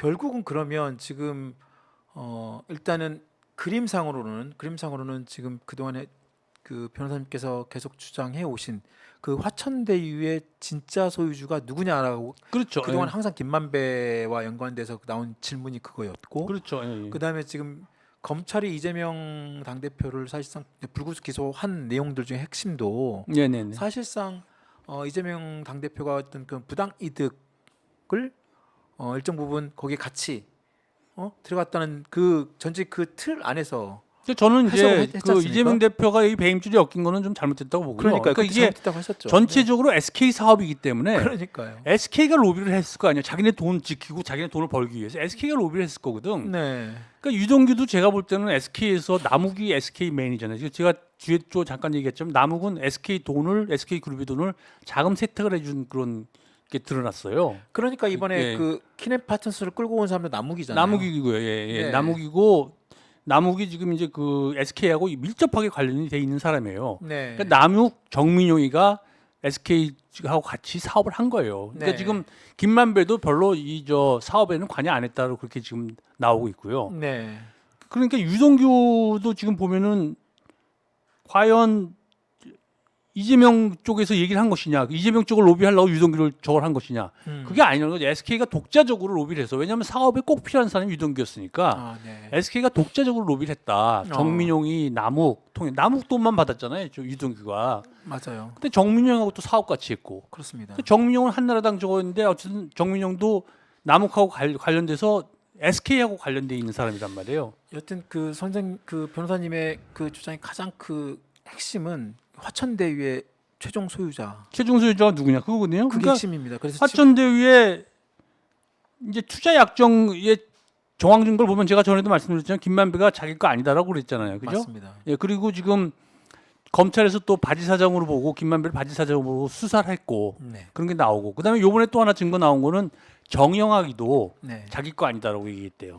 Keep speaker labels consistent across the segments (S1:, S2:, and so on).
S1: 결국은 그러면 지금 일단은 그림상으로는 지금 그동안에 그 변호사님께서 계속 주장해 오신 그 화천대유의 진짜 소유주가 누구냐라고
S2: 그렇죠.
S1: 그동안
S2: 예.
S1: 항상 김만배와 연관돼서 나온 질문이 그거였고,
S2: 그렇죠. 예, 예.
S1: 그다음에 지금 검찰이 이재명 당대표를 사실상 불구속 기소한 내용들 중에 핵심도
S2: 네네네.
S1: 사실상 이재명 당대표가 어떤 그 부당 이득을 일정 부분 거기에 같이 들어갔다는 그 전체 그 틀 안에서
S2: 근데 저는
S1: 해석을
S2: 이제
S1: 했지
S2: 그
S1: 않습니까?
S2: 이재명 대표가 이 배임줄이 엮인 거는 좀 잘못됐다고 보고요.
S1: 그러니까
S2: 그러니까 이게
S1: 잘못했다고 하셨죠.
S2: 전체적으로 SK 사업이기
S1: 네.
S2: 때문에
S1: 그러니까요.
S2: SK가 로비를 했을 거 아니야. 자기네 돈 지키고 자기네 돈을 벌기 위해서 SK가 로비를 했을 거거든.
S1: 네.
S2: 그러니까 유동규도 제가 볼 때는 SK에서 남욱이 SK 메인이잖아요. 제가 뒤에 또 잠깐 얘기했지만 남욱은 SK 그룹의 돈을 자금 세탁을 해준 그런 게 드러났어요.
S1: 그러니까 이번에
S2: 예.
S1: 그 키넨파트너스를 끌고 온 사람도 남욱이잖아요.
S2: 남욱이고요. 예, 예.
S1: 네.
S2: 남욱이 지금 이제 그 SK하고 밀접하게 관련이 돼 있는 사람이에요.
S1: 네.
S2: 그러니까 남욱, 정민용이가 SK하고 같이 사업을 한 거예요. 그러니까
S1: 네.
S2: 지금 김만배도 별로 이 저 사업에는 관여 안 했다고 그렇게 지금 나오고 있고요.
S1: 네.
S2: 그러니까 유동규도 지금 보면은 과연 이재명 쪽에서 얘기를 한 것이냐, 이재명 쪽을 로비하려고 유동규를 저걸 한 것이냐, 그게 아니라는 거죠. SK가 독자적으로 로비를 해서, 왜냐하면 사업에 꼭 필요한 사람이 유동규였으니까
S1: 네.
S2: SK가 독자적으로 로비를 했다. 정민용이 남욱 돈만 받았잖아요, 저 유동규가.
S1: 맞아요.
S2: 근데 정민용하고 또 사업 같이 했고,
S1: 그렇습니다.
S2: 정민용은 한나라당 저거였는데 어쨌든 정민용도 남욱하고 관련돼서 SK하고 관련돼 있는 사람이란 말이에요.
S1: 여튼 그 그 변호사님의 그 주장의 가장 그 핵심은 화천대유의 최종 소유자.
S2: 최종 소유주가 누구냐 그거거든요.
S1: 그게
S2: 그러니까
S1: 핵심입니다. 그래서
S2: 화천대유의 이제 투자 약정의 정황진 걸 보면 제가 전에도 말씀드렸지만 김만배가 자기 거 아니다라고 그랬잖아요. 그죠?
S1: 맞습니다.
S2: 예, 그리고 지금 검찰에서 또 바지 사장으로 보고 김만배를 바지 사장으로 보고 수사를 했고
S1: 네.
S2: 그런 게 나오고 그다음에 요번에 또 하나 증거 나온 거는 정영학이도
S1: 네.
S2: 자기 거 아니다라고 얘기했대요.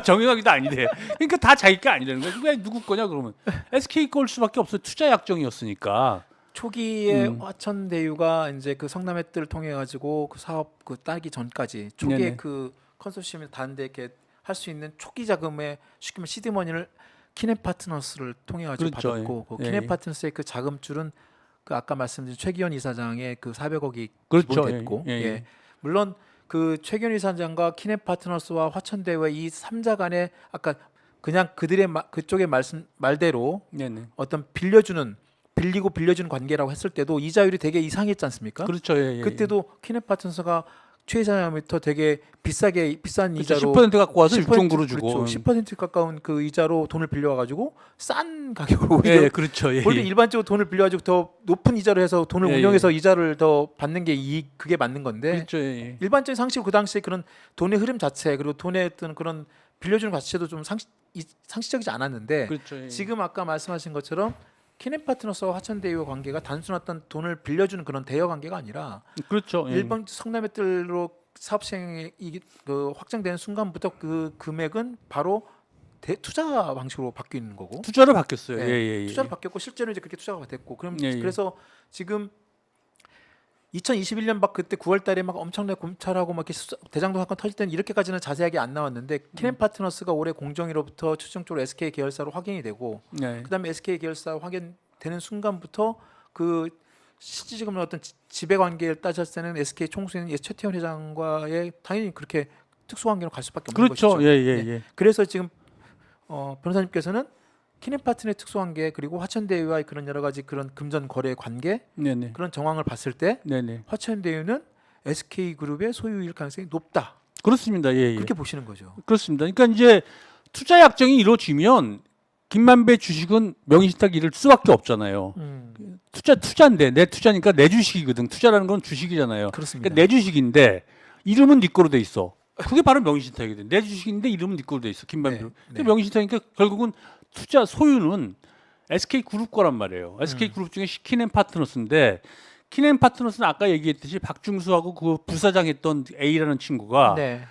S2: 정영학이도 아니대. 그러니까 다 자기 거 아니라는 거예요. 왜 누구 거냐 그러면 SK 거일 수밖에 없어요. 투자 약정이었으니까.
S1: 초기에 화천대유가 이제 그 성남의 뜰을 통해 가지고 그 사업 그 따기 전까지 초기에
S2: 네네.
S1: 그 컨소시엄에 다른데 이렇게 할 수 있는 초기 자금의 쉽게 말하면 시드머니를 키넨파트너스를 통해 가지고
S2: 그렇죠.
S1: 받았고 그
S2: 예.
S1: 키넨파트너스의 그 자금줄은 그 아까 말씀드린 최기현 이사장의 그 400억이
S2: 그렇죠.
S1: 기본됐고
S2: 예, 예, 예.
S1: 물론 그 최기현 이사장과 키넨파트너스와 화천대유의 이 3자 간에 아까 그냥 그들의 그쪽의 말대로
S2: 네네.
S1: 어떤 빌리고 빌려주는 관계라고 했을 때도 이자율이 되게 이상했지 않습니까?
S2: 그렇죠. 예, 예,
S1: 그때도 키넨파트너스가 최 이사장부터 되게 비싼
S2: 그렇죠.
S1: 이자로
S2: 10% 갖고 와서
S1: 10%
S2: 6.9로 주고.
S1: 그렇죠. 10% 가까운 그 이자로 돈을 빌려와가지고 싼 가격으로
S2: 예,
S1: 오히려
S2: 예, 그렇죠. 예,
S1: 원래
S2: 예.
S1: 일반적으로 돈을 빌려가지고 더 높은 이자로 해서 돈을
S2: 예,
S1: 운영해서 이자를 더 받는 게 그게 맞는 건데
S2: 그렇죠. 예, 예.
S1: 일반적인 상식으로 그 당시에 그런 돈의 흐름 자체 그리고 돈의 어떤 그런 빌려주는 자체도 좀 상식적이지 않았는데
S2: 그렇죠. 예.
S1: 지금 아까 말씀하신 것처럼 키넨파트너스와 화천대유의 관계가 단순 어떤 돈을 빌려주는 그런 대여 관계가 아니라
S2: 그렇죠. 예.
S1: 일본 성남의 뜰로 사업 시행이 그 확정되는 순간부터 그 금액은 바로 투자 방식으로 바뀌는 거고
S2: 투자로 바뀌었어요.
S1: 네,
S2: 예, 예, 예.
S1: 투자로 바뀌었고 실제로 이제 그렇게 투자가 됐고
S2: 예, 예.
S1: 그래서 지금 2021년 막 그때 9월달에 막 엄청나게 검찰하고 막 이렇게 대장동 사건 터질 때는 이렇게까지는 자세하게 안 나왔는데 키넨파트너스가 올해 공정위로부터 최종적으로 SK 계열사로 확인이 되고
S2: 예.
S1: 그다음에 SK 계열사 확인되는 순간부터 그 실질적인 어떤 지배 관계를 따졌을 때는 SK 총수인 최태원 회장과의 당연히 그렇게 특수 관계로 갈 수밖에 없는
S2: 그렇죠.
S1: 것이죠.
S2: 예, 예,
S1: 네.
S2: 예.
S1: 그래서 지금 변호사님께서는 키넨파트너의 특수 관계 그리고 화천대유와의 그런 여러 가지 그런 금전 거래 관계
S2: 네, 네.
S1: 그런 정황을 봤을 때
S2: 네, 네.
S1: 화천대유는 SK 그룹의 소유일 가능성이 높다.
S2: 그렇습니다. 예, 예.
S1: 그렇게 보시는 거죠.
S2: 그렇습니다. 그러니까 이제 투자 약정이 이루어지면 김만배 주식은 명의신탁 잃을 수밖에 없잖아요. 투자인데 내 투자니까 내 주식이거든. 투자라는 건 주식이잖아요.
S1: 그렇습니다.
S2: 그러니까 내 주식인데 이름은 네 거로 돼 있어. 그게 바로 명의신탁이거든. 내 주식인데 이름은 네 거로 돼 있어. 김만배.
S1: 네,
S2: 네. 명의신탁이니까 결국은 투자 소유는 SK 그룹 거란 말이에요. SK 그룹 중에 키넨파트너스인데 키넨파트너스는 아까 얘기했듯이 박중수하고 그 부사장 했던 A라는 친구가
S1: 네.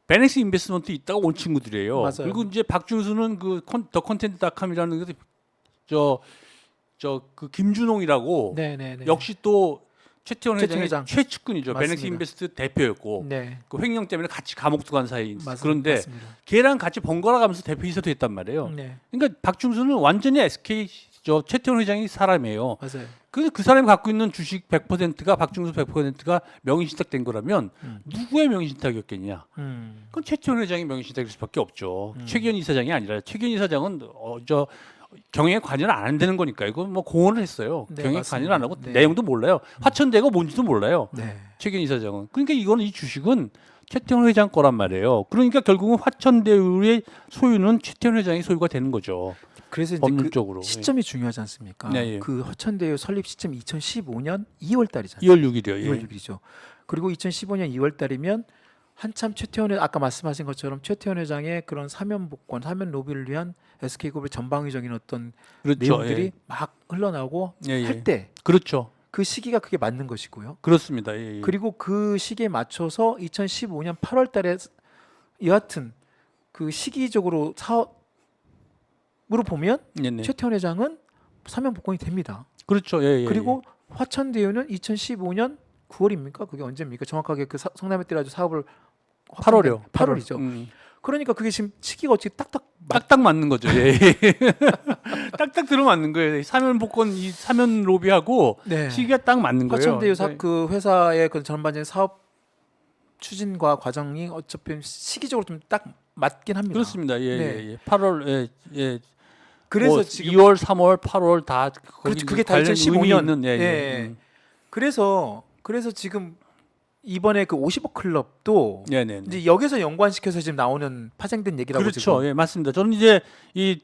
S2: 베넥스 인베스트먼트 있다가 온 친구들이에요.
S1: 맞아요.
S2: 그리고 이제 박준수는 그 더 컨텐츠닷컴이라는 그 김준홍이라고
S1: 네, 네, 네.
S2: 역시 또 최태원
S1: 최태원
S2: 회장의
S1: 회장.
S2: 최측근이죠.
S1: 맞습니다.
S2: 베넥스 인베스트 대표였고
S1: 네.
S2: 그 횡령 때문에 같이 감옥도 간 사이.
S1: 맞습니다.
S2: 그런데
S1: 맞습니다.
S2: 걔랑 같이 번갈아 가면서 대표이사도 했단 말이에요.
S1: 네.
S2: 그러니까 박중수는 완전히 SK 저 최태원 회장이 사람이에요.
S1: 맞아요.
S2: 그 사람이 갖고 있는 주식 100%가 박중수 100%가 명의신탁된 거라면 누구의 명의신탁이었겠냐? 그건 최태원 회장이 명의신탁일 수밖에 없죠. 최기현 이사장이 아니라 최기현 이사장은 저 경영에 관여를 안 되는 거니까 이거 뭐 공언을 했어요.
S1: 네,
S2: 경영에
S1: 맞습니다.
S2: 관여를 안 하고
S1: 네.
S2: 내용도 몰라요. 화천대가 뭔지도 몰라요.
S1: 네.
S2: 최기현 이사장은. 그러니까 이거는 이 주식은 최태원 회장 거란 말이에요. 그러니까 결국은 화천대유의 소유는 최태원 회장의 소유가 되는 거죠.
S1: 그래서 이제
S2: 법률적으로.
S1: 그 시점이 중요하지 않습니까?
S2: 네, 예.
S1: 그 화천대유 설립 시점이 2015년 2월 달이잖아요.
S2: 2월 6일이요.
S1: 2월 6일이죠. 그리고 2015년 2월 달이면 한참 최태원 아까 말씀하신 것처럼 최태원 회장의 그런 사면 복권, 사면 로비를 위한 SK그룹의 전방위적인 어떤
S2: 그렇죠.
S1: 내용들이
S2: 예.
S1: 막 흘러나오고
S2: 예, 예.
S1: 할 때 그
S2: 그렇죠.
S1: 시기가 그게 맞는 것이고요.
S2: 그렇습니다. 예, 예.
S1: 그리고 그 시기에 맞춰서 2015년 8월 달에 여하튼 그 시기적으로 사업으로 보면
S2: 네네.
S1: 최태원 회장은 사면 복권이 됩니다.
S2: 그렇죠. 예, 예,
S1: 그리고 화천대유는 2015년 9월입니까? 그게 언제입니까? 정확하게 그 성남에 때라도 사업을
S2: 8월이요.
S1: 8월이죠. 그러니까 그게 지금 시기가 어떻게 딱딱
S2: 딱딱 맞는 거죠. 예. 예. 딱딱 들어맞는 거예요. 사면 복권 이 사면 로비하고
S1: 네.
S2: 시기가 딱 맞는 거예요.
S1: 화천대유
S2: 네.
S1: 그 회사의 그 전반적인 사업 추진과 과정이 어차피 시기적으로 좀 딱 맞긴 합니다.
S2: 그렇습니다. 예,
S1: 네.
S2: 예, 예. 8월 예, 예.
S1: 그래서
S2: 뭐
S1: 지금
S2: 2월, 3월, 8월 다
S1: 그렇죠. 그게 다
S2: 관련
S1: 2015년.
S2: 의미 있는, 예,
S1: 예.
S2: 예.
S1: 그래서 지금 이번에 그 50억 클럽도
S2: 네, 네.
S1: 이제 여기서 연관시켜서 지금 나오는 파생된 얘기라고
S2: 그렇죠.
S1: 지금.
S2: 예, 맞습니다. 저는 이제 이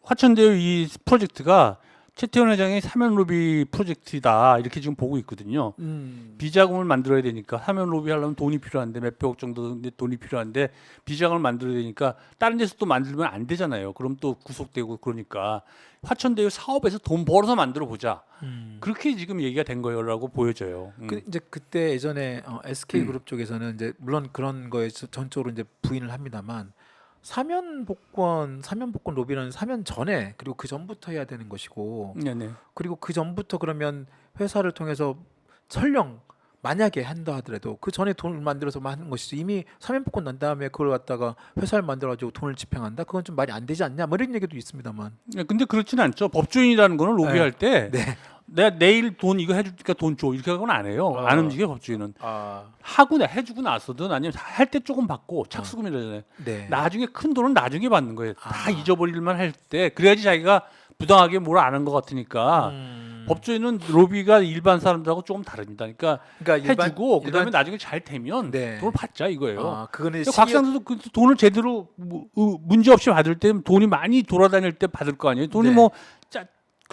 S2: 화천대유 이 프로젝트가 최태원 회장의 사면 로비 프로젝트다 이렇게 지금 보고 있거든요. 비자금을 만들어야 되니까 사면 로비 하려면 돈이 필요한데 몇백억 정도 돈이 필요한데 비자금을 만들어야 되니까 다른 데서 또 만들면 안 되잖아요. 그럼 또 구속되고 그러니까 화천대유 사업에서 돈 벌어서 만들어 보자. 그렇게 지금 얘기가 된 거라고 보여져요.
S1: 그 이제 그때 예전에 SK 그룹 쪽에서는 이제 물론 그런 거에 전적으로 이제 부인을 합니다만 사면 복권 로비는 사면 전에 그리고 그 전부터 해야 되는 것이고
S2: 네네.
S1: 그리고 그 전부터 그러면 회사를 통해서 설령 만약에 한다 하더라도 그 전에 돈을 만들어서 하는 것이지 이미 사면 복권 난 다음에 그걸 갖다가 회사를 만들어가지고 돈을 집행한다 그건 좀 말이 안 되지 않냐 뭐 이런 얘기도 있습니다만
S2: 예, 근데 그렇지는 않죠. 법조인이라는 거는 로비할 때
S1: 네.
S2: 내가 내일 돈 이거 해줄니까 돈 줘 이렇게 하고는 안 해요. 안 움직여 법조인은. 하고 해주고 나서든 아니면 할 때 조금 받고 착수금이라잖아요.
S1: 네.
S2: 나중에 큰 돈은 나중에 받는 거예요. 다
S1: 아.
S2: 잊어버릴만 할 때 그래야지 자기가 부당하게 뭘 안 한 것 같으니까 법조인은 로비가 일반 사람들하고 조금 다릅니다. 그러니까 해주고 그다음에 나중에 잘 되면
S1: 네.
S2: 돈을 받자 이거예요.
S1: 그거는
S2: 곽상도도 그 돈을 제대로 문제 없이 받을 때 돈이 많이 돌아다닐 때 받을 거 아니에요. 돈이
S1: 네.
S2: 뭐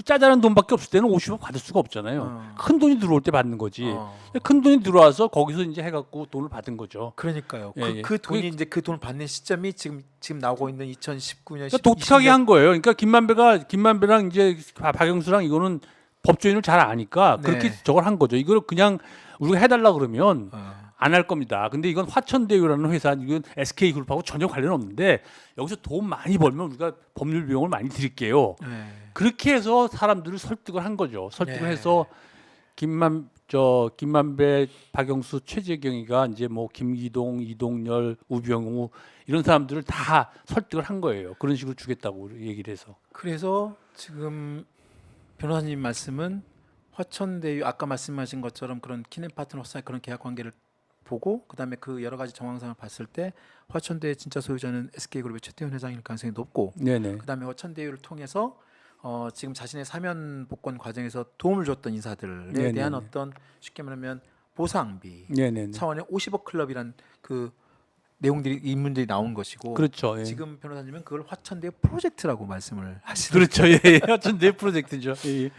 S2: 짜잘한 돈밖에 없을 때는 50억 받을 수가 없잖아요. 큰 돈이 들어올 때 받는 거지. 큰 돈이 들어와서 거기서 이제 해갖고 돈을 받은 거죠.
S1: 그러니까요.
S2: 예, 예.
S1: 그 돈이 이제 그 돈을 받는 시점이 지금 나오고 있는 2019년
S2: 그러니까 독특하게 한 거예요. 그러니까 김만배랑 이제 박영수랑 이거는 법조인을 잘 아니까 그렇게
S1: 네.
S2: 저걸 한 거죠. 이걸 그냥 우리가 해달라 그러면 안 할 겁니다. 근데 이건 화천대유라는 회사, 이건 SK 그룹하고 전혀 관련 없는데 여기서 돈 많이 벌면 우리가 법률 비용을 많이 드릴게요.
S1: 네.
S2: 그렇게 해서 사람들을 설득을 한 거죠. 설득을
S1: 네.
S2: 해서 김만배, 박영수, 최재경이가 이제 뭐 김기동, 이동열, 우병우 이런 사람들을 다 설득을 한 거예요. 그런 식으로 주겠다고 얘기를 해서.
S1: 그래서 지금 변호사님 말씀은 화천대유 아까 말씀하신 것처럼 그런 키넨파트너사의 그런 계약 관계를 보고 그다음에 그 여러 가지 정황상을 봤을 때 화천대유 진짜 소유자는 SK그룹의 최태원 회장일 가능성이 높고
S2: 네네.
S1: 그다음에 화천대유를 통해서 지금 자신의 사면 복권 과정에서 도움을 줬던 인사들에
S2: 네네네.
S1: 대한 어떤 쉽게 말하면 보상비
S2: 네네.
S1: 차원의 50억 클럽이란 그 내용들이 인문들이 나온 것이고
S2: 그렇죠. 예.
S1: 지금 변호사님은 그걸 화천대유 프로젝트라고 말씀을 하시는
S2: 그렇죠. 예. 화천대유 프로젝트죠. 예.